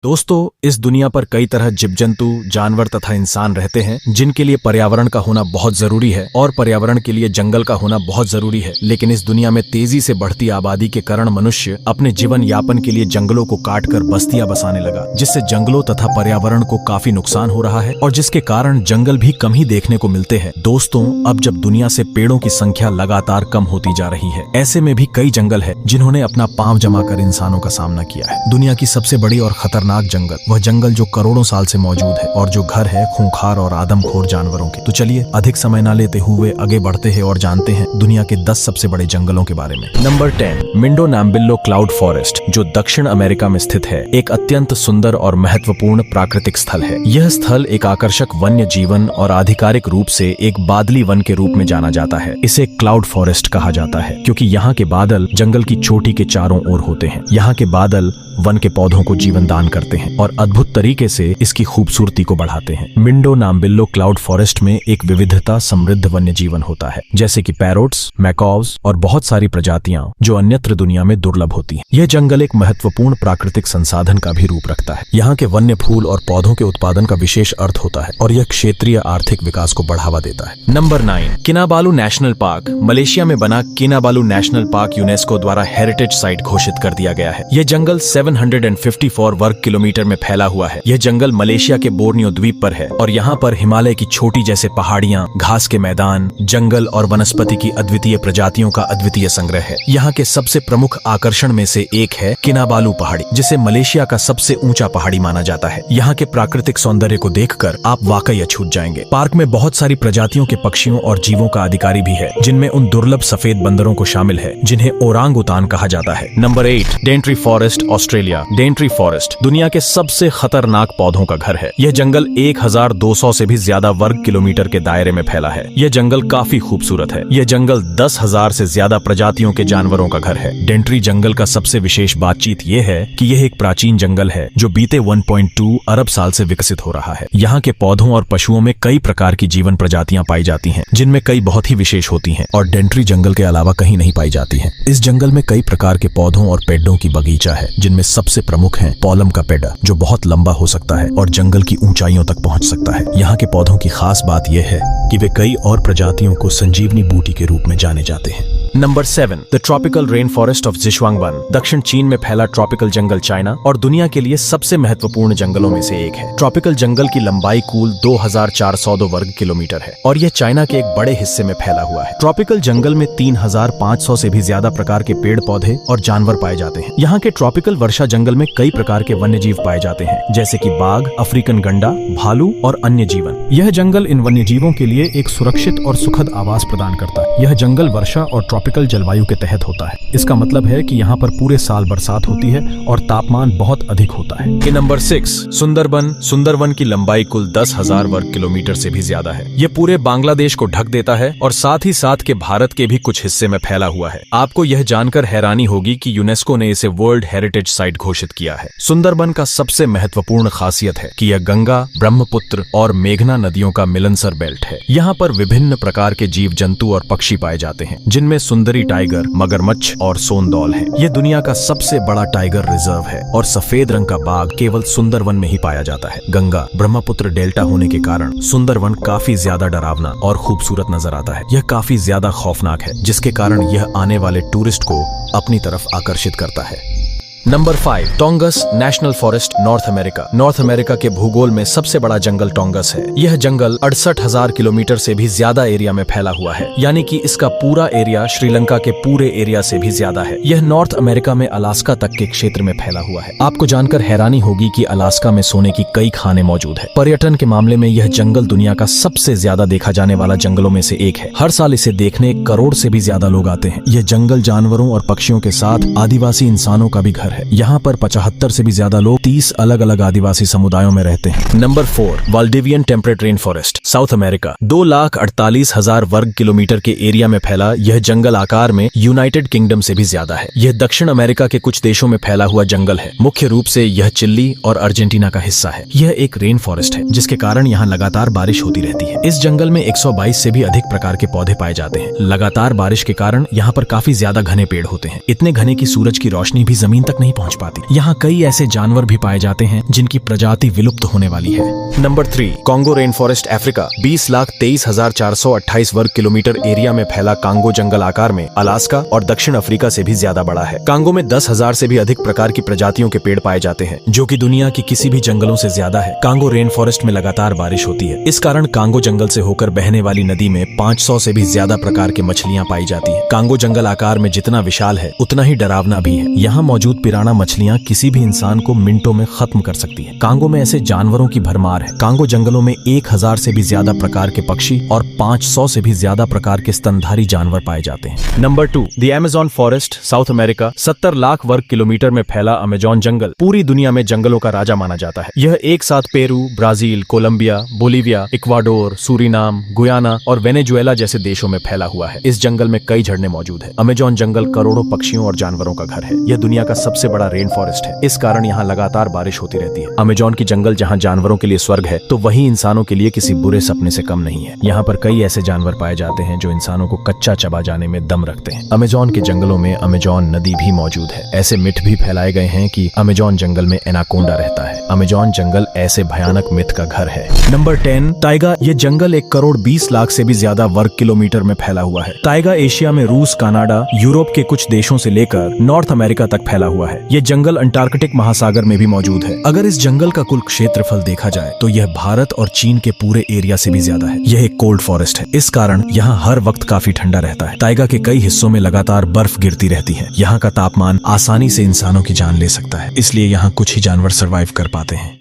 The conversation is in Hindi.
दोस्तों, इस दुनिया पर कई तरह जीव जंतु, जानवर तथा इंसान रहते हैं जिनके लिए पर्यावरण का होना बहुत जरूरी है और पर्यावरण के लिए जंगल का होना बहुत जरूरी है। लेकिन इस दुनिया में तेजी से बढ़ती आबादी के कारण मनुष्य अपने जीवन यापन के लिए जंगलों को काटकर बस्तियां बसाने लगा, जिससे जंगलों तथा पर्यावरण को काफी नुकसान हो रहा है और जिसके कारण जंगल भी कम ही देखने को मिलते हैं। दोस्तों, अब जब दुनिया से पेड़ों की संख्या लगातार कम होती जा रही है, ऐसे में भी कई जंगल है जिन्होंने अपना पांव जमाकर इंसानों का सामना किया है। दुनिया की सबसे बड़ी और खतरनाक जंगल, वह जंगल जो करोड़ों साल से मौजूद है और जो घर है खूंखार और आदमखोर जानवरों के। तो चलिए अधिक समय न लेते हुए आगे बढ़ते हैं और जानते हैं दुनिया के 10 सबसे बड़े जंगलों के बारे में। नंबर 10, मिंडो नाम्बिल्लो क्लाउड फॉरेस्ट, जो दक्षिण अमेरिका में स्थित है। एक अत्यंत सुंदर और महत्वपूर्ण प्राकृतिक स्थल है। यह स्थल एक आकर्षक वन्य जीवन और आधिकारिक रूप से एक बादली वन के रूप में जाना जाता है। इसे क्लाउड फॉरेस्ट कहा जाता है क्योंकि यहाँ के बादल जंगल की चोटी के चारों ओर होते हैं। यहाँ के बादल वन के पौधों को जीवन दान करते हैं और अद्भुत तरीके से इसकी खूबसूरती को बढ़ाते हैं। मिंडो नाम्बिल्लो क्लाउड फॉरेस्ट में एक विविधता समृद्ध वन्य जीवन होता है, जैसे कि पैरोट्स, मैकॉव्स और बहुत सारी प्रजातियां जो अन्यत्र दुनिया में दुर्लभ होती हैं। यह जंगल एक महत्वपूर्ण प्राकृतिक संसाधन का भी रूप रखता है। यहाँ के वन्य फूल और पौधों के उत्पादन का विशेष अर्थ होता है और यह क्षेत्रीय आर्थिक विकास को बढ़ावा देता है। Number 9, Kinabalu National Park. Malaysia में बना किनाबालू नेशनल पार्क यूनेस्को द्वारा हेरिटेज साइट घोषित कर दिया गया है। यह जंगल 754 वर्ग किलोमीटर में फैला हुआ है। यह जंगल मलेशिया के बोर्नियो द्वीप पर है और यहाँ पर हिमालय की छोटी जैसे पहाड़ियाँ, घास के मैदान, जंगल और वनस्पति की अद्वितीय प्रजातियों का अद्वितीय संग्रह है। यहाँ के सबसे प्रमुख आकर्षण में से एक है किनाबालू पहाड़ी, जिसे मलेशिया का सबसे ऊंचा पहाड़ी माना जाता है। यहाँ के प्राकृतिक सौंदर्य को देखकर आप वाकई अछूत जाएंगे। पार्क में बहुत सारी प्रजातियों के पक्षियों और जीवों का अधिकारी भी है, जिनमें उन दुर्लभ सफेद बंदरों को शामिल है जिन्हें ओरांग उतान कहा जाता है। Number 8, Dentry forest, Australia. Dentry forest दुनिया के सबसे खतरनाक पौधों का घर है। यह जंगल 1200 से भी ज्यादा वर्ग किलोमीटर के दायरे में फैला है। यह जंगल काफी खूबसूरत है। यह जंगल 10,000 से ज्यादा प्रजातियों के जानवरों का घर है। डेंट्री जंगल का सबसे विशेष बातचीत यह है कि यह एक प्राचीन जंगल है जो बीते 1.2 अरब साल से विकसित हो रहा है। यहाँ के पौधों और पशुओं में कई प्रकार की जीवन प्रजातियां पाई जाती हैं, जिनमें कई बहुत ही विशेष होती हैं और डेंट्री जंगल के अलावा कहीं नहीं पाई जाती हैं। इस जंगल में कई प्रकार के पौधों और पेड़ों की बगीचा है, जिनमें सबसे प्रमुख है पॉलम का पेड़, जो बहुत लंबा हो सकता है और जंगल की ऊंचाइयों तक पहुंच सकता है। यहाँ के पौधों की खास बात यह है कि वे कई और प्रजातियों को संजीवनी बूटी के रूप में जाने जाते हैं। Number 7, the tropical rain forest of Xishuangbanna. दक्षिण चीन में फैला ट्रॉपिकल जंगल चाइना और दुनिया के लिए सबसे महत्वपूर्ण जंगलों में से एक है। ट्रॉपिकल जंगल की लंबाई कुल 2402 वर्ग किलोमीटर है और यह चाइना के एक बड़े हिस्से में फैला हुआ है। ट्रॉपिकल जंगल में 3500 से भी ज्यादा प्रकार के पेड़ पौधे और जानवर पाए जाते हैं। यहाँ के ट्रॉपिकल वर्षा जंगल में कई प्रकार के वन्य जीव पाए जाते हैं, जैसे कि बाघ, अफ्रीकन गंडा, भालू और अन्य जीवन। यह जंगल इन वन्य जीवों के लिए एक सुरक्षित और सुखद आवास प्रदान करता है। यह जंगल वर्षा और ट्रॉपिकल जलवायु के तहत होता है। इसका मतलब है कि यहाँ पर पूरे साल बरसात होती है और तापमान बहुत अधिक होता है। नंबर 6, सुंदरबन। सुंदरवन की लंबाई कुल 10,000 वर्ग किलोमीटर से भी ज्यादा है। यह पूरे बांग्लादेश को ढक देता है और साथ ही साथ के भारत के भी कुछ हिस्से में फैला हुआ है। आपको यह जानकर हैरानी होगी कि यूनेस्को ने इसे वर्ल्ड हेरिटेज साइट घोषित किया है। सुंदरबन का सबसे महत्वपूर्ण खासियत है कि यह गंगा, ब्रह्मपुत्र और मेघना नदियों का मिलनसर बेल्ट है। यहाँ पर विभिन्न प्रकार के जीव जंतु और पक्षी पाए जाते हैं, जिनमें सुंदरी टाइगर, मगरमच्छ और सोनदौल है। यह दुनिया का सबसे बड़ा टाइगर रिजर्व है और सफेद रंग का बाघ केवल सुंदरवन में ही पाया जाता है। गंगा ब्रह्मपुत्र डेल्टा होने के कारण सुंदरवन काफी ज्यादा डरावना और खूबसूरत नजर आता है। यह काफी ज्यादा खौफनाक है, जिसके कारण यह आने वाले टूरिस्ट को अपनी तरफ आकर्षित करता है। Number 5, Tongass National Forest, North America. North America के भूगोल में सबसे बड़ा जंगल टोंगस है। यह जंगल 68,000 किलोमीटर से भी ज्यादा एरिया में फैला हुआ है, यानी कि इसका पूरा एरिया श्रीलंका के पूरे एरिया से भी ज्यादा है। यह नॉर्थ अमेरिका में अलास्का तक के क्षेत्र में फैला हुआ है। आपको जानकर हैरानी होगी कि अलास्का में सोने की कई खानें मौजूद है। पर्यटन के मामले में यह जंगल दुनिया का सबसे ज्यादा देखा जाने वाला जंगलों में से एक है। हर साल इसे देखने 1 करोड़ से भी ज्यादा लोग आते हैं। यह जंगल जानवरों और पक्षियों के साथ आदिवासी इंसानों का भी घर है। यहाँ पर 75 से भी ज्यादा लोग 30 अलग अलग आदिवासी समुदायों में रहते हैं। Number 4, Valdivian temperate rain forest, South America. 2,48,000 वर्ग किलोमीटर के एरिया में फैला यह जंगल आकार में यूनाइटेड किंगडम से भी ज्यादा है। यह दक्षिण अमेरिका के कुछ देशों में फैला हुआ जंगल है। मुख्य रूप से यह चिली और अर्जेंटीना का हिस्सा है। यह एक रेन फॉरेस्ट है, जिसके कारण यहाँ लगातार बारिश होती रहती है। इस जंगल में 122 से भी अधिक प्रकार के पौधे पाए जाते हैं। लगातार बारिश के कारण यहाँ पर काफी ज्यादा घने पेड़ होते हैं। इतने घने की सूरज की रोशनी भी जमीन तक नहीं पहुंच पाती। यहाँ कई ऐसे जानवर भी पाए जाते हैं जिनकी प्रजाति विलुप्त होने वाली है। Number 3, Congo rain forest Africa. 20,23,428 वर्ग किलोमीटर एरिया में फैला कांगो जंगल आकार में अलास्का और दक्षिण अफ्रीका से भी ज्यादा बड़ा है। कांगो में 10,000 से भी अधिक प्रकार की प्रजातियों के पेड़ पाए जाते हैं, जो कि दुनिया की किसी भी जंगलों से ज्यादा है। कांगो रेन फॉरेस्ट में लगातार बारिश होती है। इस कारण कांगो जंगल से होकर बहने वाली नदी में 500 से भी ज्यादा प्रकार के मछलियां पाई जाती है। कांगो जंगल आकार में जितना विशाल है उतना ही डरावना भी है। यहाँ मौजूद पिराना मछलियां किसी भी इंसान को मिनटों में खत्म कर सकती है। कांगो में ऐसे जानवरों की भरमार है। कांगो जंगलों में 1000 से भी ज्यादा प्रकार के पक्षी और 500 से भी ज्यादा प्रकार के स्तनधारी जानवर पाए जाते हैं। Number 2, the Amazon forest, South America. 70 lakh वर्ग किलोमीटर में फैला अमेज़न जंगल पूरी दुनिया में जंगलों का राजा माना जाता है। यह एक साथ Peru, Brazil, Colombia, Bolivia, Ecuador, Suriname, Guyana और वेनेजुएला जैसे देशों में फैला हुआ है। इस जंगल में कई झरने मौजूद है। अमेज़न जंगल करोड़ों पक्षियों और जानवरों का घर है। यह दुनिया का सबसे बड़ा रेन फॉरेस्ट है। इस कारण यहाँ लगातार बारिश होती रहती है। अमेज़न की जंगल जहाँ जानवरों के लिए स्वर्ग है, तो वहीं इंसानों के लिए किसी बुरे सपने से कम नहीं है। यहाँ पर कई ऐसे जानवर पाए जाते हैं जो इंसानों को कच्चा चबा जाने में दम रखते हैं। अमेज़न के जंगलों में अमेज़न नदी भी मौजूद है। ऐसे मिथ भी फैलाए गए हैं कि अमेज़न जंगल में एनाकोंडा रहता है। अमेज़न जंगल ऐसे भयानक मिथ का घर है। Number 10, taiga. ये जंगल 1 करोड़ 20 लाख से भी ज्यादा वर्ग किलोमीटर में फैला हुआ है। ताइगा एशिया में रूस, कनाडा, यूरोप के कुछ देशों से लेकर नॉर्थ अमेरिका तक फैला हुआ है। ये जंगल अंटार्कटिक महासागर में भी मौजूद है। अगर इस जंगल का कुल क्षेत्रफल देखा जाए तो यह भारत और चीन के पूरे एरिया से भी ज्यादा है। यह एक कोल्ड फॉरेस्ट है। इस कारण यहाँ हर वक्त काफी ठंडा रहता है। ताइगा के कई हिस्सों में लगातार बर्फ गिरती रहती है। यहाँ का तापमान आसानी से इंसानों की जान ले सकता है, इसलिए यहाँ कुछ ही जानवर सर्वाइव कर पाते हैं।